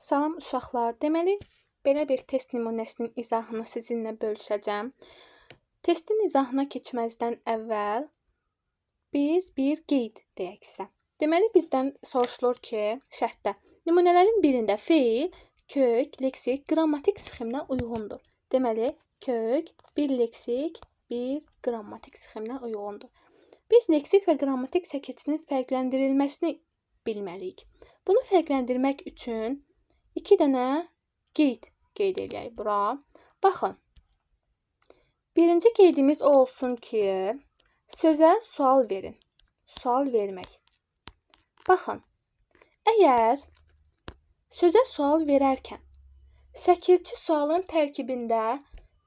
Salam uşaqlar. Deməli, belə bir test nümunəsinin izahını sizinlə bölüşəcəm. Testin izahına keçməzdən əvvəl biz bir qeyd deyək sizə. Deməli, bizdən soruşulur ki, şərtdə nümunələrin birində feil, kök, leksik, qrammatik sxeminə uyğundur. Deməli, kök, bir leksik, bir qrammatik sxeminə uyğundur. Biz leksik və qrammatik çəkicinin fərqləndirilməsini bilməliyik. Bunu fərqləndirmək üçün 2 dənə qeyd edək bura. Baxın. Birinci qeydimiz o olsun ki, sözə sual verin. Sual vermək. Baxın. Əgər sözə sual verərkən şəkilçi sualın tərkibində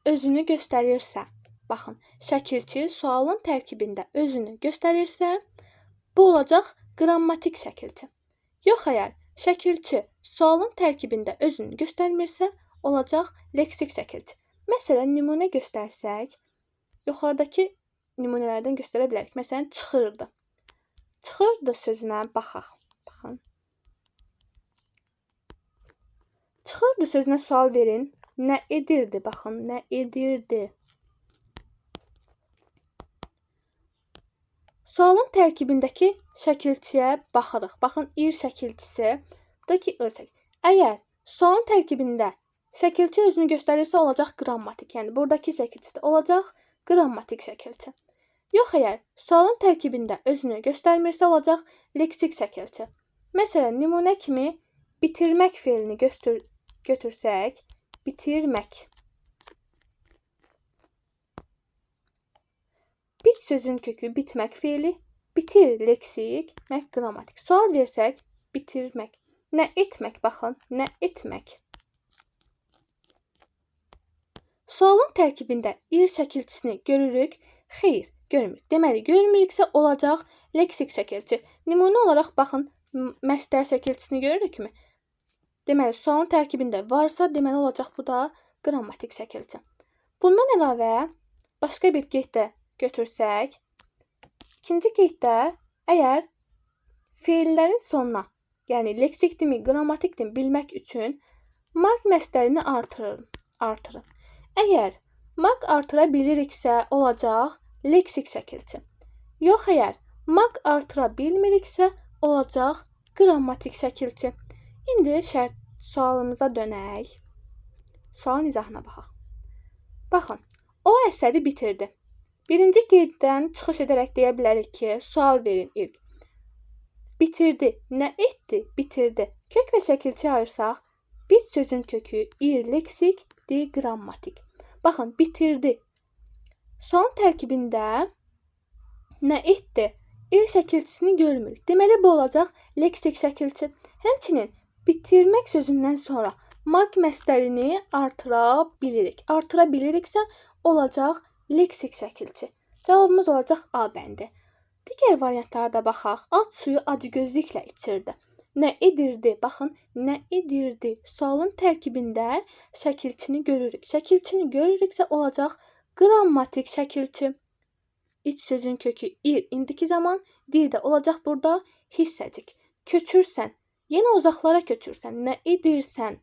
özünü göstərirsə, baxın, şəkilçi sualın tərkibində özünü göstərirsə, bu olacaq qrammatik şəkilçi. Yox, əgər şəkilçi sualın tərkibində özünü göstərmirsə, olacaq leksik şəkilçi. Məsələn, nümunə göstərsək, yuxarıdakı nümunələrdən göstərə bilərik. Məsələn, çıxırdı. Çıxırdı sözünə baxaq. Baxın. Çıxırdı sözünə sual verin. Nə edirdi? Baxın, nə edirdi? Sualın tərkibindəki şəkilçiyə baxırıq. Baxın, ir şəkilçisi. Buradakı ir şəkilçisi. Əgər sualın tərkibində şəkilçi özünü göstərirsə, olacaq qrammatik. Yəni, buradakı şəkilçi də olacaq qrammatik şəkilçi. Yox, əgər sualın tərkibində özünü göstərmirsə, olacaq leksik şəkilçi. Məsələn, nümunə kimi bitirmək feilini götürsək, bitirmək. Bit sözün kökü bitmək feili, bitir leksik, mək qrammatik. Sual versək, bitirmək. Nə etmək? Baxın, nə etmək? Sualın tərkibində ir şəkilçisini görürük, xeyr, görmürük. Deməli, görmürüksə olacaq leksik şəkilçi. Nümunə olaraq baxın, məstər şəkilçisini görürükmü? Deməli, sualın tərkibində varsa, deməli olacaq bu da qrammatik şəkilçi. Bundan əlavə, başqa bir qeyd də götürsək, ikinci qeyddə əgər feillərin sonuna, yəni leksikdimi, qrammatikdimi bilmək üçün maq məstərini artırın. Əgər maq artıra biliriksə, olacaq leksik şəkilçi. Yox, əgər maq artıra bilmiriksə, olacaq qrammatik şəkilçi. İndi sualımıza dönək. Sualın izahına baxaq. Baxın, o əsəri bitirdi. Birinci qeyddən çıxış edərək deyə bilərik ki, sual verin ilk. Bitirdi. Nə etdi? Bitirdi. Kök və şəkilçi ayırsaq, bit sözün kökü ir leksik, di qrammatik. Baxın, bitirdi. Sualın tərkibində nə etdi? Ir şəkilçisini görmürük. Deməli, bu olacaq leksik şəkilçi. Həmçinin bitirmək sözündən sonra maq məstərini artıra bilirik. Artıra biliriksə, olacaq leksik şəkilçi. Cavabımız olacaq A bəndi. Digər variantlara da baxaq. At suyu acıgözlüklə içirdi. Nə edirdi? Baxın, nə edirdi? Sualın tərkibində şəkilçini görürük. Şəkilçini görürüksə, olacaq qrammatik şəkilçi. İç sözün kökü ir, indiki zaman, dir də olacaq burada hissəcik. Köçürsən, yenə uzaqlara köçürsən. Nə edirsən?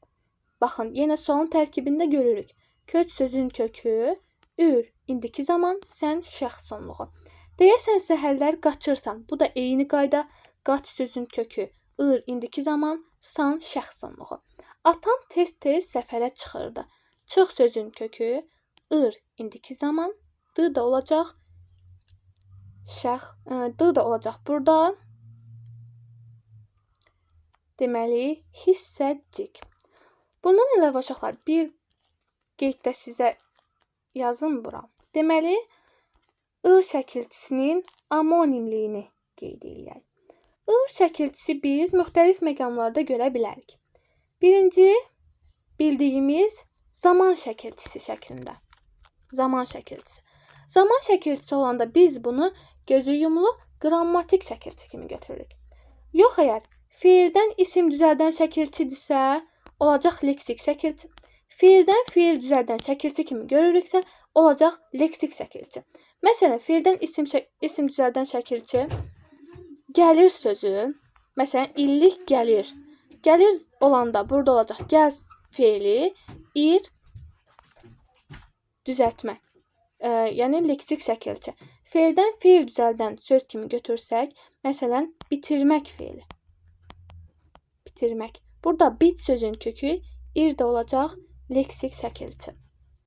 Baxın, yenə sualın tərkibində görürük. Köç sözün kökü ür, indiki zaman, sən şəxs sonluğu. Deyəsən səhərlər qaçırsan. Bu da eyni qayda. Qaç sözün kökü ır, indiki zaman, san şəxs sonluğu. Atam tez-tez səfərə çıxırdı. Çıx sözün kökü ır, indiki zaman, d da olacaq d da olacaq burada. Deməli, hissəcik. Bundan əlavə uşaqlar, bir qeyd də sizə yazın bura. Deməli, ır şəkilçisinin amonimliyini qeyd edək. Ir şəkilçisi biz müxtəlif məqamlarda görə bilərik. Birinci, bildiyimiz zaman şəkilçisi şəklində. Zaman şəkilçisi. Zaman şəkilçisi olanda biz bunu gözü yumulu qrammatik şəkilçi kimi götürürük. Yox, əgər feildən isim düzəldən şəkilçidirsə, olacaq leksik şəkilçi. Feildən feil düzəldən şəkilçi kimi görürüksə, olacaq leksik şəkilçi. Məsələn, feildən isim düzəldən şəkilçi gəlir sözü, məsələn, illik gəlir. Gəlir olanda burada olacaq gəl feili, ir düzəltmə. Yəni leksik şəkilçi. Feildən feil düzəldən söz kimi götürsək, məsələn, bitirmək feili. Bitirmək. Burada bit sözün kökü ir də olacaq leksik şəkilçi.